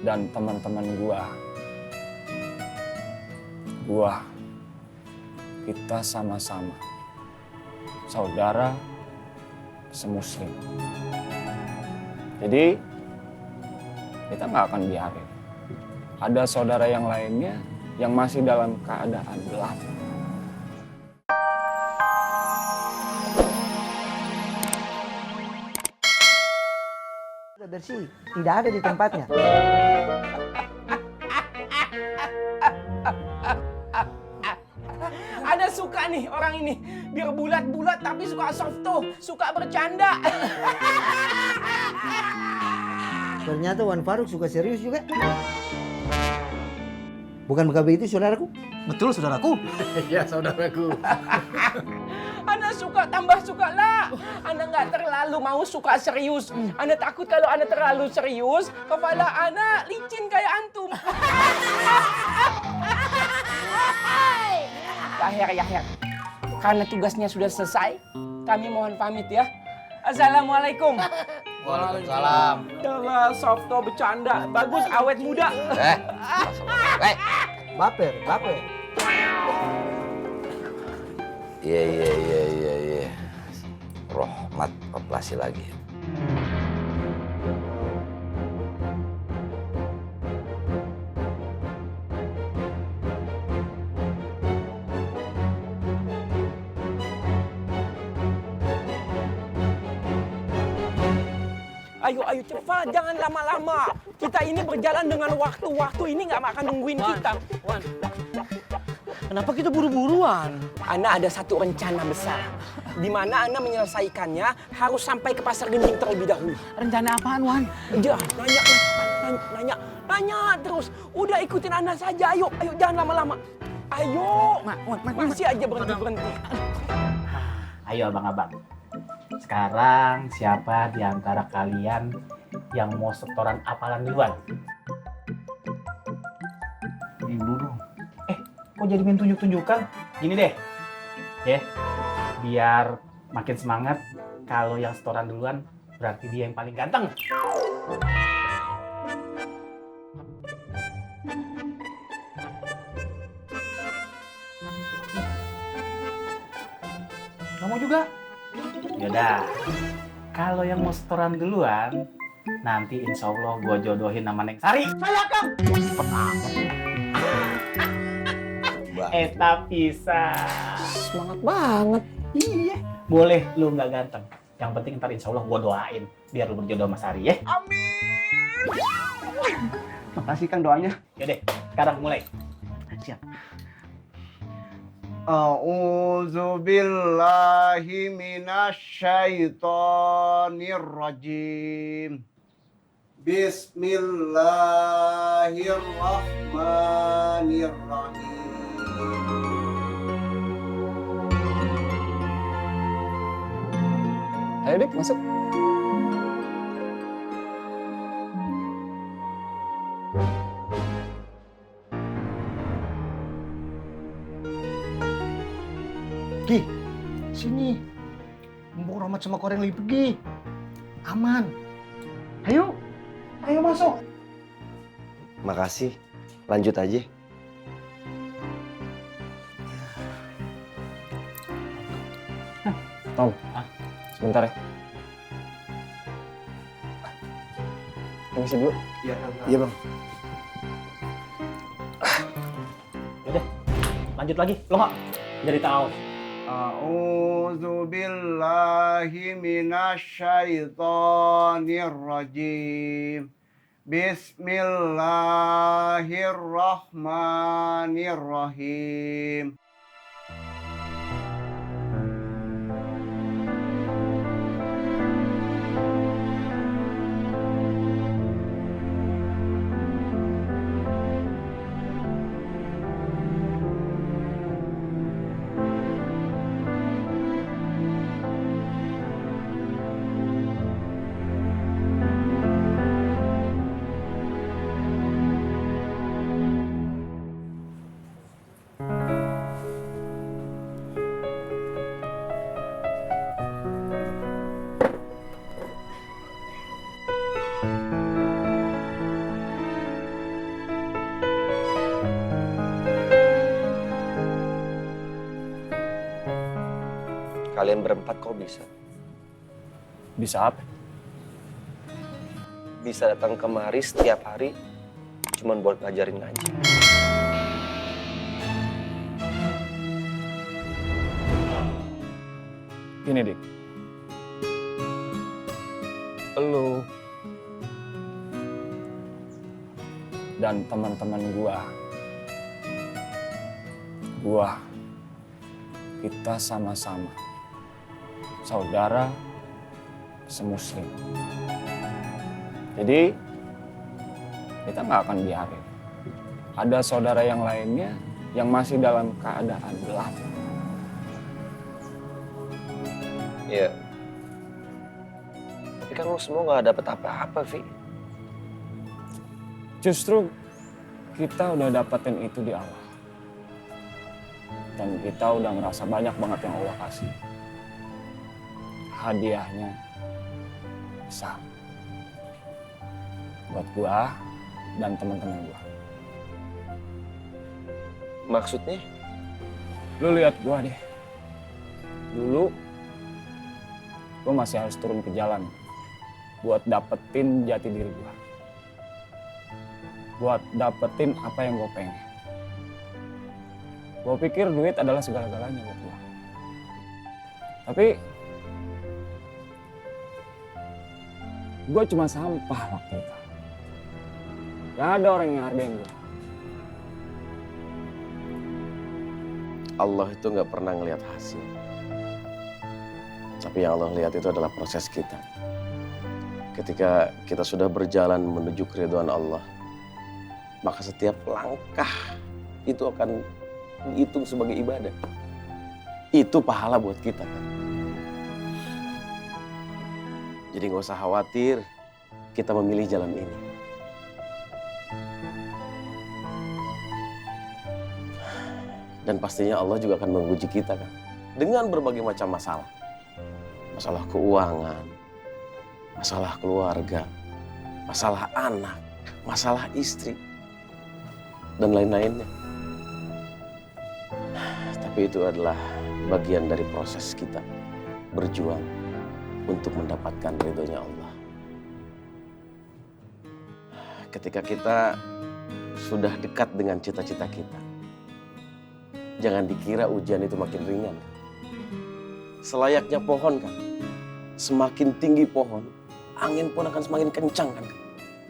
dan teman-teman gua, kita sama-sama saudara semuslim. Jadi kita nggak akan biarin ada saudara yang lainnya yang masih dalam keadaan gelap. Sudah bersih, tidak ada di tempatnya. Ana suka nih orang ini. Biar bulat-bulat tapi suka softo, suka bercanda. Ternyata Wan Faruk suka serius juga. Bukan begitu saudaraku? Betul saudaraku. Iya saudaraku. Ana suka tambah suka lah. Ana nggak terlalu mau suka serius. Ana takut kalau Ana terlalu serius, kepala Ana licin kayak antum. Yahya. Karena tugasnya sudah selesai, kami mohon pamit ya. Assalamualaikum. Waalaikumsalam. Yalah, softo bercanda. Bagus, awet muda. Baper. Iya. Rohmat operasi lagi. Ayo cepat, jangan lama-lama. Kita ini berjalan dengan waktu ini nggak akan nungguin kita. Wan, kenapa kita buru-buruan? Ana ada satu rencana besar, di mana Ana menyelesaikannya harus sampai ke Pasar Genjing terlebih dahulu. Rencana apaan, Wan? Ya, nanya terus. Udah ikutin Ana saja, ayo jangan lama-lama. Ayo, masih aja berhenti. Ayo abang-abang. Sekarang siapa di antara kalian yang mau setoran hafalan duluan? Dulu. Kok jadi main tunjuk-tunjukkan? Gini deh. Ya. Biar makin semangat, kalau yang setoran duluan berarti dia yang paling ganteng. Kamu juga? Yaudah, kalau yang mau setoran duluan, nanti insya Allah gue jodohin sama Neng Sari. Saya Kang. Eta pisah. Semangat banget. Iya. Boleh lu nggak ganteng. Yang penting ntar insya Allah gue doain biar lu berjodoh sama Sari ya. Amin. Makasih Kang doanya. Yaudah, sekarang mulai. Siap. A'udzu billahi minasyaitonir rajim. Bismillahirrahmanirrahim. Ayo Dik, masuk. Ki, sini. Mbok Rahmat sama Koreng lagi pergi. Aman. Ayo masuk. Makasih. Lanjut aja. Tom, sebentar ya. Permisi dulu. Iya bang. Yaudah, lanjut lagi. Lo nggak jadi tahu. A'udzu billahi minasyaitonir rajim. Bismillahirrahmanirrahim. Kalian berempat kok bisa? Bisa apa? Bisa datang kemari setiap hari cuman buat ngajarin ngaji. Gini, Dik. Lu dan teman-teman gua, kita sama-sama saudara semuslim. Jadi kita nggak akan biarin ada saudara yang lainnya yang masih dalam keadaan gelap. Iya. Tapi kan lu semua nggak dapet apa-apa, Vi. Justru kita udah dapetin itu di Allah. Dan kita udah ngerasa banyak banget yang Allah kasih. Hadiahnya besar. Buat gua dan teman-teman gua. Maksudnya? Lu lihat gua deh. Dulu gua masih harus turun ke jalan buat dapetin jati diri gua. Buat dapetin apa yang gue pengen. Gue pikir duit adalah segala-galanya buat gue. Tapi gue cuma sampah waktu itu. Gak ada orang yang hargain gue. Allah itu nggak pernah ngelihat hasil. Tapi yang Allah lihat itu adalah proses kita. Ketika kita sudah berjalan menuju keridhaan Allah, maka setiap langkah itu akan dihitung sebagai ibadah. Itu pahala buat kita kan. Jadi nggak usah khawatir kita memilih jalan ini. Dan pastinya Allah juga akan menguji kita kan. Dengan berbagai macam masalah. Masalah keuangan, masalah keluarga, masalah anak, masalah istri, dan lain-lainnya. Tapi itu adalah bagian dari proses kita berjuang untuk mendapatkan ridhonya Allah. Ketika kita sudah dekat dengan cita-cita kita, jangan dikira ujian itu makin ringan. Selayaknya pohon kan, semakin tinggi pohon, angin pun akan semakin kencang kan.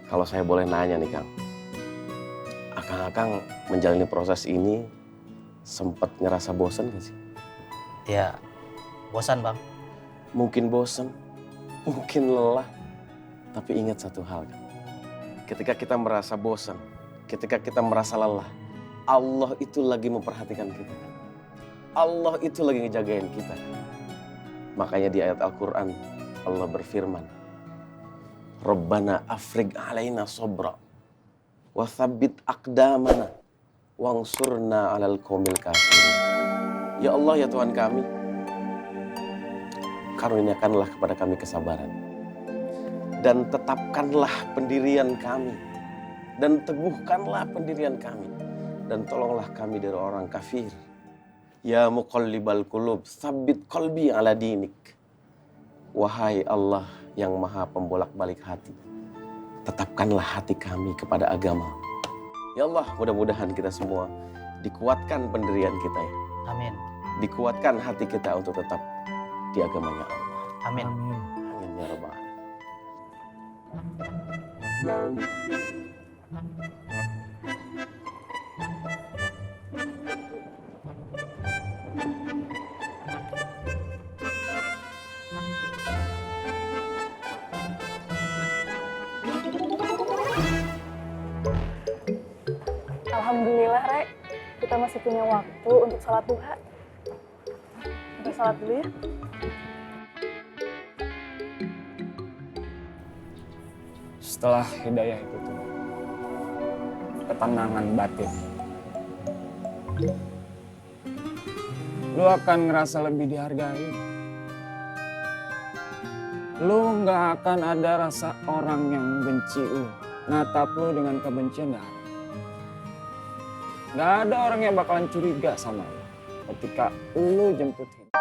Kalau saya boleh nanya nih Kang, Akang menjalani proses ini sempat ngerasa bosan gak sih? Ya, bosan Bang. Mungkin bosan, mungkin lelah. Tapi ingat satu hal kan, ketika kita merasa bosan, ketika kita merasa lelah, Allah itu lagi memperhatikan kita. Allah itu lagi ngejagain kita. Makanya di ayat Al-Quran Allah berfirman, Rabbana afrig alaina sobra wa thabbit aqdamana wangsurna alal qawmil kafirin. Ya Allah, ya Tuhan kami, karuniakanlah kepada kami kesabaran dan tetapkanlah pendirian kami dan teguhkanlah pendirian kami dan tolonglah kami dari orang kafir. Ya muqallibal qulub, tsabbit qalbi ala dinik. Wahai Allah yang maha pembolak-balik hati, tetapkanlah hati kami kepada agama. Ya Allah, mudah-mudahan kita semua dikuatkan pendirian kita ya. Amin. Dikuatkan hati kita untuk tetap di agamanya Allah. Amin. Amin ya rabbal alamin. Alhamdulillah, Rek. Kita masih punya waktu untuk sholat duha. Kita sholat dulu ya. Setelah hidayah itu tuh, ketenangan batin. Lu akan ngerasa lebih dihargai. Lu nggak akan ada rasa orang yang benci lu, natap lu dengan kebencian nggak ada. Nggak ada orang yang bakalan curiga sama lu ketika lu jemput hidayah.